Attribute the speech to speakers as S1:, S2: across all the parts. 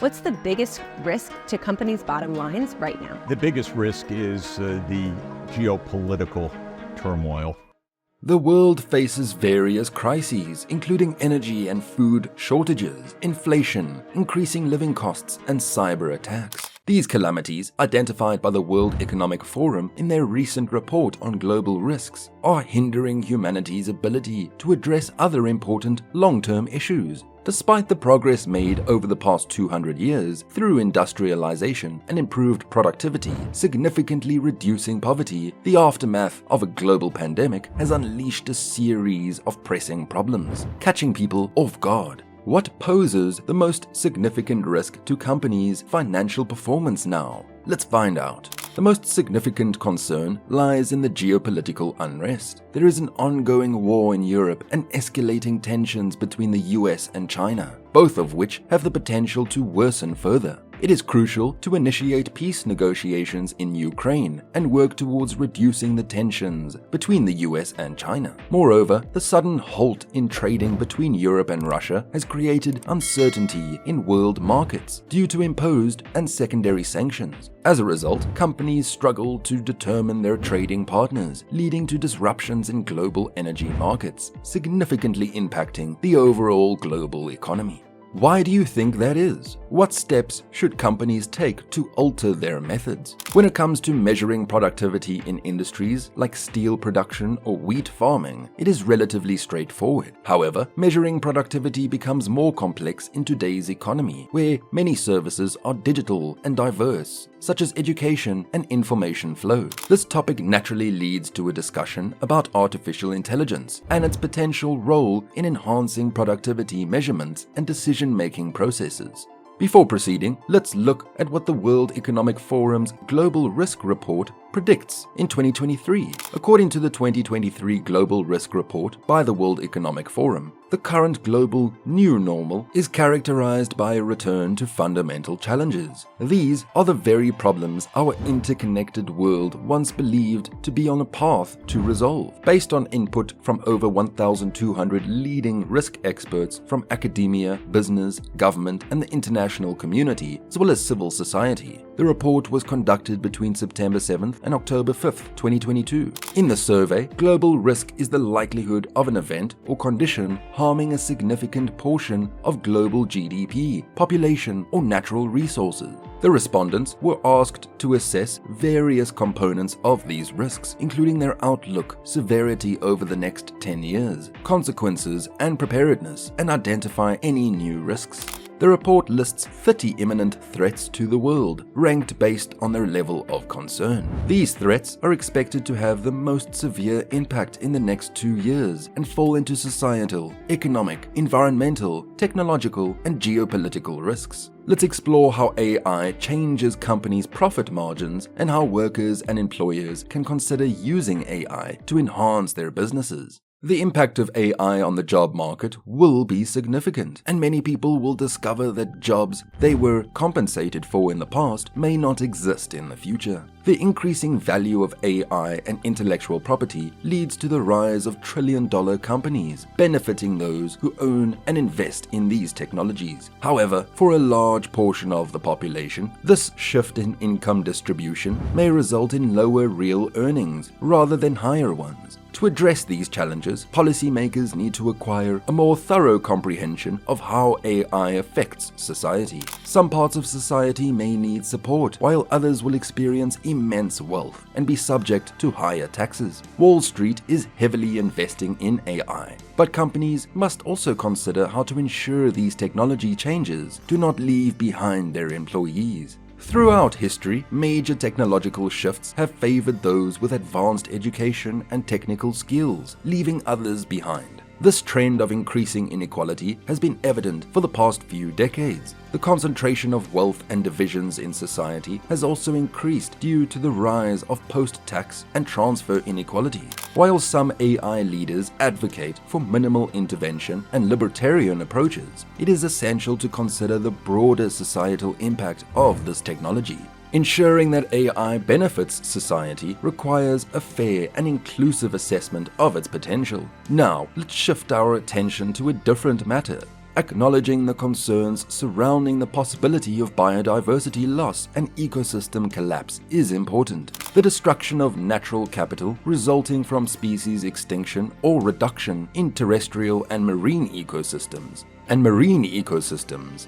S1: What's the biggest risk to companies' bottom lines right now?
S2: The biggest risk is the geopolitical turmoil.
S3: The world faces various crises, including energy and food shortages, inflation, increasing living costs, and cyber attacks. These calamities, identified by the World Economic Forum in their recent report on global risks, are hindering humanity's ability to address other important long-term issues. Despite the progress made over the past 200 years through industrialization and improved productivity, significantly reducing poverty, the aftermath of a global pandemic has unleashed a series of pressing problems, catching people off guard. What poses the most significant risk to companies' financial performance now? Let's find out. The most significant concern lies in the geopolitical unrest. There is an ongoing war in Europe and escalating tensions between the US and China, both of which have the potential to worsen further. It is crucial to initiate peace negotiations in Ukraine and work towards reducing the tensions between the US and China. Moreover, the sudden halt in trading between Europe and Russia has created uncertainty in world markets due to imposed and secondary sanctions. As a result, companies struggle to determine their trading partners, leading to disruptions in global energy markets, significantly impacting the overall global economy. Why do you think that is? What steps should companies take to alter their methods? When it comes to measuring productivity in industries like steel production or wheat farming, it is relatively straightforward. However, measuring productivity becomes more complex in today's economy, where many services are digital and diverse, such as education and information flow. This topic naturally leads to a discussion about artificial intelligence and its potential role in enhancing productivity measurements and decision-making processes. Before proceeding, let's look at what the World Economic Forum's Global Risk Report predicts in 2023. According to the 2023 Global Risk Report by the World Economic Forum, the current global new normal is characterized by a return to fundamental challenges. These are the very problems our interconnected world once believed to be on a path to resolve. Based on input from over 1,200 leading risk experts from academia, business, government, and the international community, as well as civil society, the report was conducted between September 7th and October 5th, 2022. In the survey, global risk is the likelihood of an event or condition harming a significant portion of global GDP, population, or natural resources. The respondents were asked to assess various components of these risks, including their outlook, severity over the next 10 years, consequences, and preparedness, and identify any new risks. The report lists 30 imminent threats to the world, ranked based on their level of concern. These threats are expected to have the most severe impact in the next 2 years and fall into societal, economic, environmental, technological, and geopolitical risks. Let's explore how AI changes companies' profit margins and how workers and employers can consider using AI to enhance their businesses. The impact of AI on the job market will be significant, and many people will discover that jobs they were compensated for in the past may not exist in the future. The increasing value of AI and intellectual property leads to the rise of trillion-dollar companies, benefiting those who own and invest in these technologies. However, for a large portion of the population, this shift in income distribution may result in lower real earnings rather than higher ones. To address these challenges, policymakers need to acquire a more thorough comprehension of how AI affects society. Some parts of society may need support, while others will experience immense wealth and be subject to higher taxes. Wall Street is heavily investing in AI, but companies must also consider how to ensure these technology changes do not leave behind their employees. Throughout history, major technological shifts have favored those with advanced education and technical skills, leaving others behind. This trend of increasing inequality has been evident for the past few decades. The concentration of wealth and divisions in society has also increased due to the rise of post-tax and transfer inequality. While some AI leaders advocate for minimal intervention and libertarian approaches, it is essential to consider the broader societal impact of this technology. Ensuring that AI benefits society requires a fair and inclusive assessment of its potential. Now, let's shift our attention to a different matter: Acknowledging the concerns surrounding the possibility of biodiversity loss and ecosystem collapse is important. The destruction of natural capital resulting from species extinction or reduction in terrestrial and marine ecosystems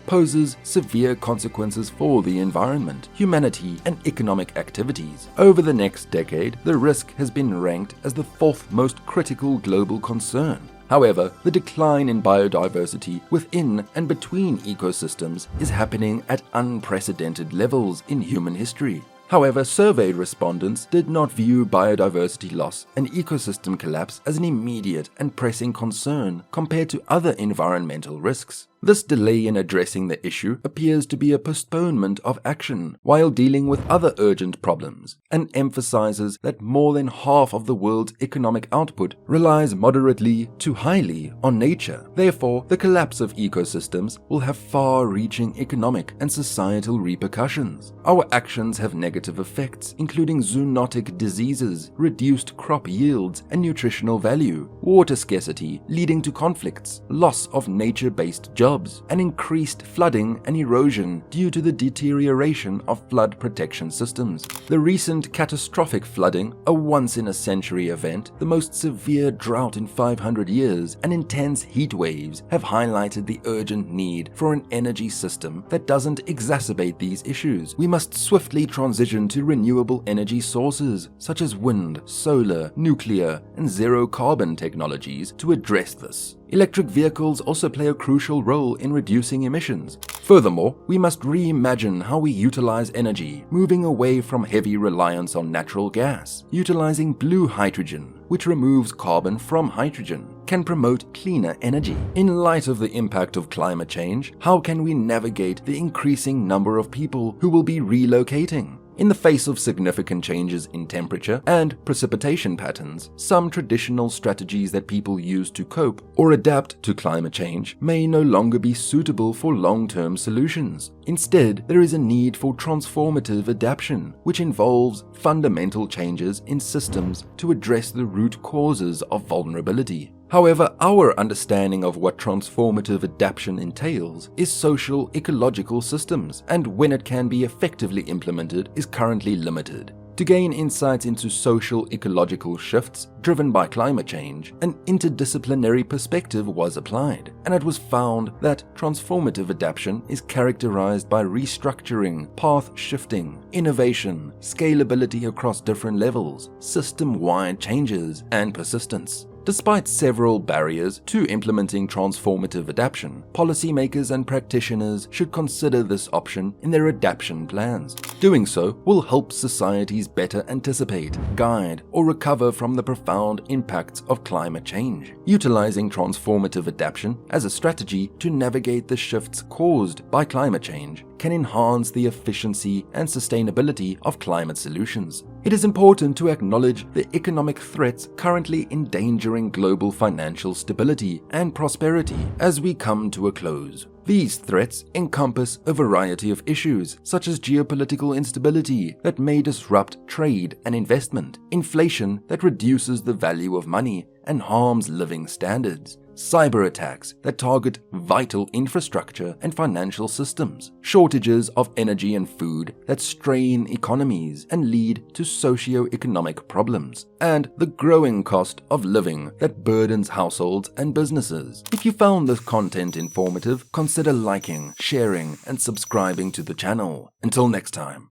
S3: poses severe consequences for the environment, humanity, and economic activities. Over the next decade, the risk has been ranked as the fourth most critical global concern. However, the decline in biodiversity within and between ecosystems is happening at unprecedented levels in human history. However, surveyed respondents did not view biodiversity loss and ecosystem collapse as an immediate and pressing concern compared to other environmental risks. This delay in addressing the issue appears to be a postponement of action while dealing with other urgent problems, and emphasizes that more than half of the world's economic output relies moderately to highly on nature. Therefore, the collapse of ecosystems will have far-reaching economic and societal repercussions. Our actions have negative effects, including zoonotic diseases, reduced crop yields and nutritional value, water scarcity leading to conflicts, loss of nature-based jobs, and increased flooding and erosion due to the deterioration of flood protection systems. The recent catastrophic flooding, a once-in-a-century event, the most severe drought in 500 years, and intense heat waves have highlighted the urgent need for an energy system that doesn't exacerbate these issues. We must swiftly transition to renewable energy sources such as wind, solar, nuclear, and zero-carbon technologies to address this. Electric vehicles also play a crucial role in reducing emissions. Furthermore, we must reimagine how we utilize energy, moving away from heavy reliance on natural gas. Utilizing blue hydrogen, which removes carbon from hydrogen, can promote cleaner energy. In light of the impact of climate change, how can we navigate the increasing number of people who will be relocating? In the face of significant changes in temperature and precipitation patterns, some traditional strategies that people use to cope or adapt to climate change may no longer be suitable for long-term solutions. Instead, there is a need for transformative adaptation, which involves fundamental changes in systems to address the root causes of vulnerability. However, our understanding of what transformative adaptation entails is social ecological systems, and when it can be effectively implemented is currently limited. To gain insights into social ecological shifts driven by climate change, an interdisciplinary perspective was applied, and it was found that transformative adaptation is characterized by restructuring, path shifting, innovation, scalability across different levels, system-wide changes, and persistence. Despite several barriers to implementing transformative adaptation, policymakers and practitioners should consider this option in their adaptation plans. Doing so will help societies better anticipate, guide, or recover from the profound impacts of climate change. Utilizing transformative adaptation as a strategy to navigate the shifts caused by climate change can enhance the efficiency and sustainability of climate solutions. It is important to acknowledge the economic threats currently endangering global financial stability and prosperity as we come to a close. These threats encompass a variety of issues, such as geopolitical instability that may disrupt trade and investment, inflation that reduces the value of money and harms living standards, cyber attacks that target vital infrastructure and financial systems, shortages of energy and food that strain economies and lead to socio-economic problems, and the growing cost of living that burdens households and businesses. If you found this content informative, consider liking, sharing, and subscribing to the channel. Until next time.